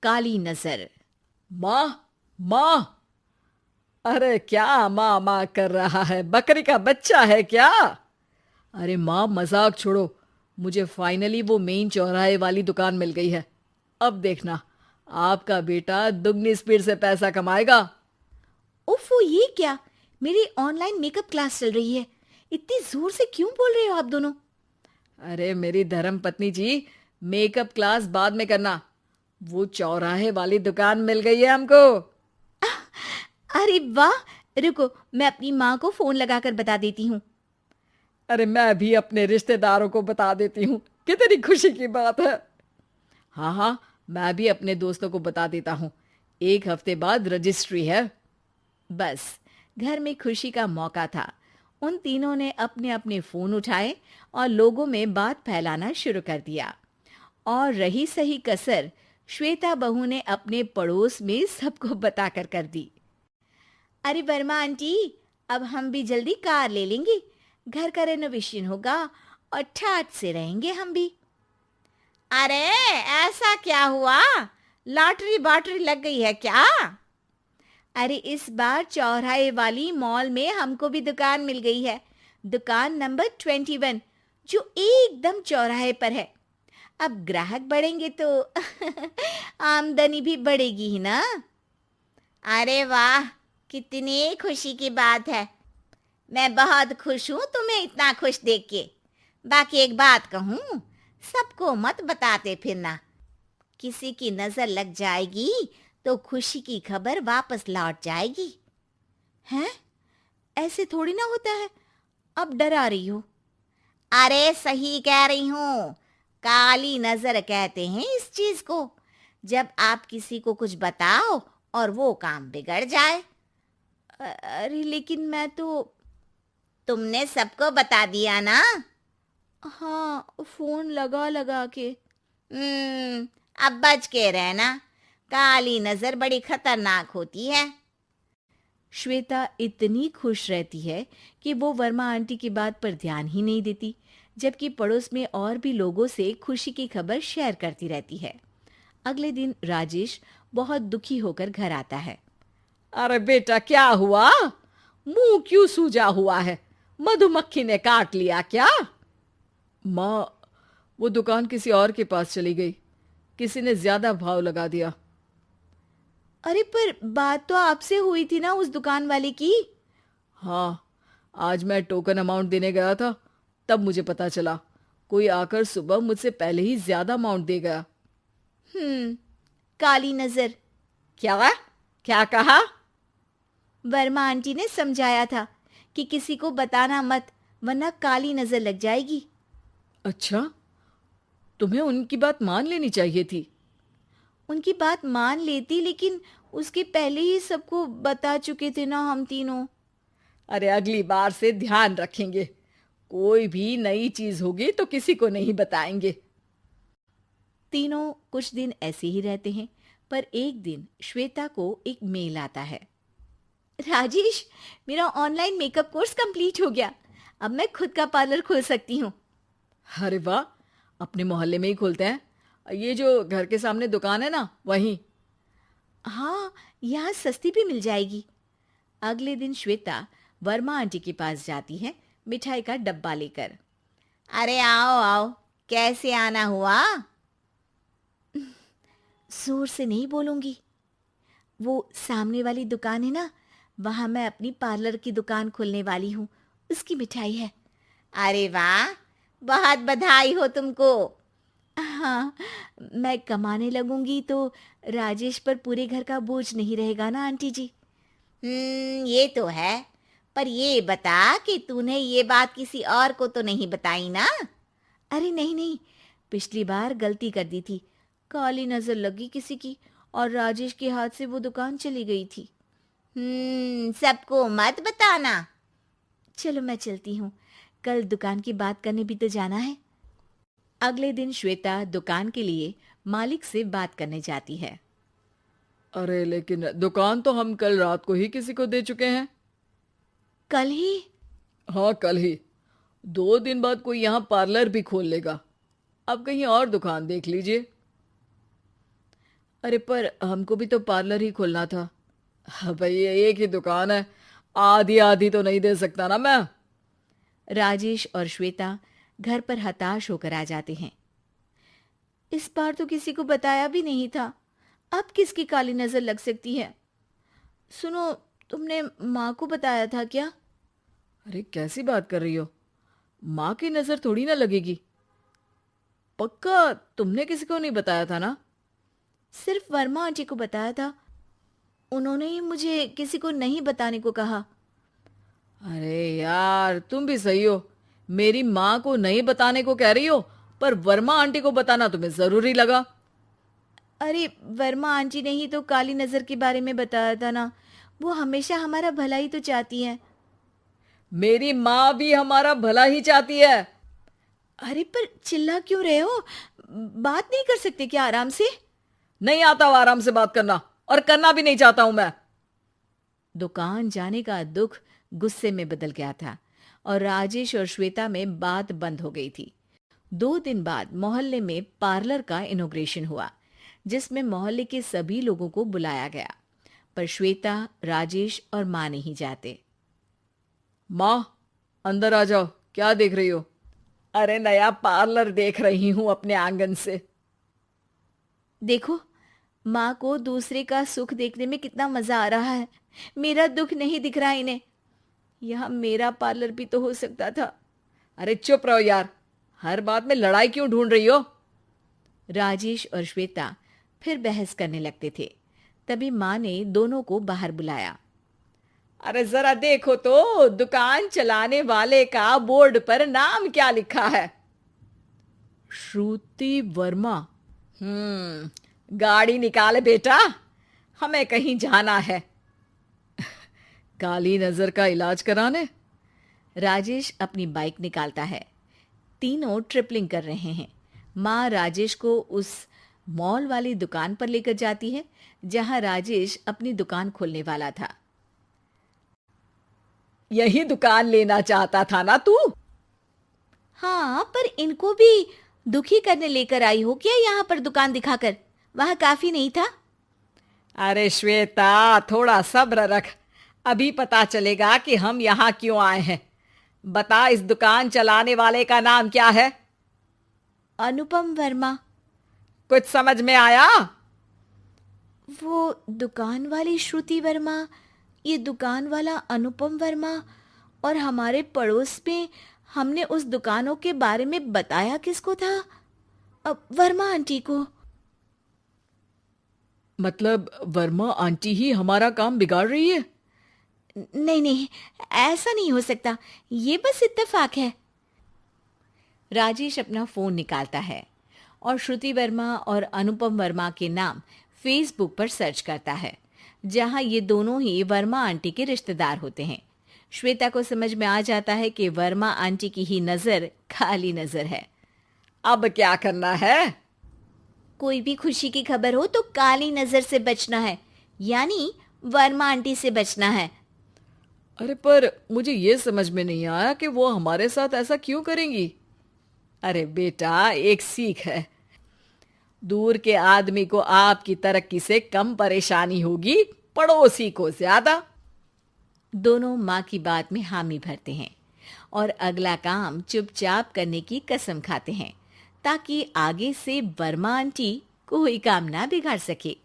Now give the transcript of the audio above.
काली नजर। माँ, माँ। अरे क्या माँ माँ कर रहा है? बकरी का बच्चा है क्या? अरे माँ, मजाक छोड़ो। मुझे फाइनली वो मेन चौराहे वाली दुकान मिल गई है। अब देखना, आपका बेटा दुगनी स्पीड से पैसा कमाएगा। उफ़, ये क्या? मेरी ऑनलाइन मेकअप क्लास चल रही है। इतनी जोर से क्यों बोल रहे हो आप दोनों? अरे मेरी धर्म पत्नी जी, मेकअप क्लास बाद में करना। वो चौराहे वाली दुकान मिल गई है हमको। अरे वाह! रुको, मैं अपनी माँ को फोन लगाकर बता देती हूँ। अरे मैं भी अपने रिश्तेदारों को बता देती हूँ। कितनी खुशी की बात है। हाँ हाँ, मैं भी अपने दोस्तों को बता देता हूँ। 1 हफ्ते बाद रजिस्ट्री है। बस, घर में खुशी का मौका था। उन तीनों ने अपने अपने फोन उठाए और लोगों में बात फैलाना शुरू कर दिया। और रही सही कसर, श्वेता बहू ने अपने पड़ोस में सबको बताकर कर दी। अरे वर्मा आंटी, अब हम भी जल्दी कार ले लेंगे। घर का रेनोवेशन होगा और ठाट से रहेंगे हम भी। अरे, ऐसा क्या हुआ? लॉटरी बाटरी लग गई है क्या? अरे, इस बार चौराहे वाली मॉल में हमको भी दुकान मिल गई है। दुकान नंबर 21, जो एकदम चौराहे पर है। अब ग्राहक बढ़ेंगे तो आमदनी भी बढ़ेगी ही ना। अरे वाह, कितनी खुशी की बात है। मैं बहुत खुश हूँ तुम्हें इतना खुश देख के। बाकी एक बात कहूँ, सबको मत बताते फिरना। किसी की नजर लग जाएगी तो खुशी की खबर वापस लौट जाएगी। हैं? ऐसे थोड़ी ना होता है। अब डरा रही हो। अरे सही कह रही हूँ। काली नजर कहते हैं इस चीज को, जब आप किसी को कुछ बताओ और वो काम बिगड़ जाए। अरे लेकिन मैं तो। तुमने सबको बता दिया ना? हाँ, फोन लगा लगा के। अब बच के रहना। काली नजर बड़ी खतरनाक होती है। श्वेता इतनी खुश रहती है कि वो वर्मा आंटी की बात पर ध्यान ही नहीं देती, जबकि पड़ोस में और भी लोगों से खुशी की खबर शेयर करती रहती है। अगले दिन राजेश बहुत दुखी होकर घर आता है। अरे बेटा, क्या हुआ? मुंह क्यों सूजा हुआ है? मधुमक्खी ने काट लिया क्या? माँ, वो दुकान किसी और के पास चली गई। किसी ने ज्यादा भाव लगा दिया। अरे पर बात तो आपसे हुई थी ना उस दुकान वाले की। हाँ, आज मैं टोकन अमाउंट देने गया था, तब मुझे पता चला। कोई आकर सुबह मुझसे पहले ही ज्यादा अमाउंट दे गया। हम्म, काली नजर। क्या? क्या कहा? वर्मा आंटी ने समझाया था कि किसी को बताना मत, वरना काली नजर लग जाएगी। अच्छा, तुम्हें उनकी बात मान लेनी चाहिए थी। उनकी बात मान लेती, लेकिन उसके पहले ही सबको बता चुके थे ना हम तीनों। अरे अगली बार से ध्यान रखेंगे। कोई भी नई चीज होगी तो किसी को नहीं बताएंगे। तीनों कुछ दिन ऐसे ही रहते हैं, पर एक दिन श्वेता को एक मेल आता है। राजेश, मेरा ऑनलाइन मेकअप कोर्स कंप्लीट हो गया। अब मैं खुद का पार्लर खोल सकती हूँ। अरे वाह, अपने मोहल्ले में ही खोलते हैं। ये जो घर के सामने दुकान है ना, वहीं। हाँ, यहाँ सस्ती भी मिल जाएगी। अगले दिन श्वेता वर्मा आंटी के पास जाती है, मिठाई का डब्बा लेकर। अरे आओ आओ, कैसे आना हुआ? जोर से नहीं बोलूंगी। वो सामने वाली दुकान है ना, वहां मैं अपनी पार्लर की दुकान खोलने वाली हूँ। उसकी मिठाई है। अरे वाह, बहुत बधाई हो तुमको। हाँ, मैं कमाने लगूंगी तो राजेश पर पूरे घर का बोझ नहीं रहेगा ना आंटी जी। ये तो है। पर ये बता कि तूने ये बात किसी और को तो नहीं बताई ना? अरे नहीं नहीं, पिछली बार गलती कर दी थी। काली नजर लगी किसी की और राजेश के हाथ से वो दुकान चली गई थी। सबको मत बताना। चलो मैं चलती हूँ, कल दुकान की बात करने भी तो जाना है। अगले दिन श्वेता दुकान के लिए मालिक से बात करने जाती है। अरे लेकिन दुकान तो हम कल रात को ही किसी को दे चुके हैं। कल ही? हाँ, कल ही। 2 दिन बाद कोई यहाँ पार्लर भी खोल लेगा। अब कहीं और दुकान देख लीजिए। अरे पर हमको भी तो पार्लर ही खोलना था। हाँ भाई, ये एक ही दुकान है, आधी आधी तो नहीं दे सकता ना मैं। राजेश और श्वेता घर पर हताश होकर आ जाते हैं। इस बार तो किसी को बताया भी नहीं था, अब किसकी काली नजर लग सकती है। सुनो, तुमने माँ को बताया था क्या? अरे कैसी बात कर रही हो, माँ की नजर थोड़ी ना लगेगी। पक्का तुमने किसी को नहीं बताया था ना? सिर्फ वर्मा आंटी को बताया था, उन्होंने ही मुझे किसी को नहीं बताने को कहा। अरे यार, तुम भी सही हो, मेरी माँ को नहीं बताने को कह रही हो, पर वर्मा आंटी को बताना तुम्हें जरूरी लगा। अरे वर्मा आंटी ने ही तो काली नजर के बारे में बताया था ना, वो हमेशा हमारा भला ही तो चाहती हैं। मेरी माँ भी हमारा भला ही चाहती है। अरे पर चिल्ला क्यों रहे हो? बात नहीं कर सकते क्या आराम से? नहीं आता वो आराम से बात करना, और करना भी नहीं चाहता हूं मैं। दुकान जाने का दुख गुस्से में बदल गया था और राजेश और श्वेता में बात बंद हो गई थी। 2 दिन बाद मोहल्ले में पार्लर का इनॉग्रेशन हुआ, जिसमें मोहल्ले के सभी लोगों को बुलाया गया, पर श्वेता, राजेश और माँ नहीं जाते। माँ, अंदर आ जाओ, क्या देख रही हो? अरे नया पार्लर देख रही हूं अपने आंगन से। देखो, माँ को दूसरे का सुख देखने में कितना मजा आ रहा है, मेरा दुख नहीं दिख रहा इन्हें। यह मेरा पार्लर भी तो हो सकता था। अरे चुप रहो यार, हर बात में लड़ाई क्यों ढूंढ रही हो? राजेश और श्वेता फिर बहस करने लगते थे। तभी माँ ने दोनों को बाहर बुलाया। अरे जरा देखो तो, दुकान चलाने वाले का बोर्ड पर नाम क्या लिखा है? श्रुति वर्मा। गाड़ी निकाले बेटा, हमें कहीं जाना है। काली नजर का इलाज कराने? राजेश अपनी बाइक निकालता है। तीनों ट्रिपलिंग कर रहे हैं। माँ राजेश को उस मॉल वाली दुकान पर लेकर जाती है जहां राजेश अपनी दुकान खोलने वाला था। यही दुकान लेना चाहता था ना तू? हाँ, पर इनको भी दुखी करने लेकर आई हो क्या यहाँ पर दुकान दिखाकर? वहां काफी नहीं था? अरे श्वेता, थोड़ा सब्र रख, अभी पता चलेगा कि हम यहाँ क्यों आए हैं। बता, इस दुकान चलाने वाले का नाम क्या है? अनुपम वर्मा। कुछ समझ में आया? वो दुकान वाली श्रुति वर्मा, ये दुकान वाला अनुपम वर्मा, और हमारे पड़ोस में हमने उस दुकानों के बारे में बताया किसको था? अब वर्मा आंटी को। मतलब वर्मा आंटी ही हमारा काम बिगाड़ रही है? नहीं नहीं, ऐसा नहीं हो सकता, ये बस इत्तेफाक है। राजेश अपना फोन निकालता है और श्रुति वर्मा और अनुपम वर्मा के नाम फेसबुक पर सर्च करता है, जहां ये दोनों ही वर्मा आंटी के रिश्तेदार होते हैं। श्वेता को समझ में आ जाता है कि वर्मा आंटी की ही नजर खाली नजर है। अब क्या करना है? कोई भी खुशी की खबर हो तो काली नजर से बचना है, यानी वर्मा आंटी से बचना है। अरे पर मुझे ये समझ में नहीं आया कि वो हमारे साथ ऐसा क्यों करेंगी। अरे बेटा, एक सीख है, दूर के आदमी को आपकी तरक्की से कम परेशानी होगी, पड़ोसी को ज्यादा। दोनों माँ की बात में हामी भरते हैं और अगला काम चुपचाप करने की कसम खाते हैं, ताकि आगे से वर्मा आंटी कोई काम ना बिगाड़ सके।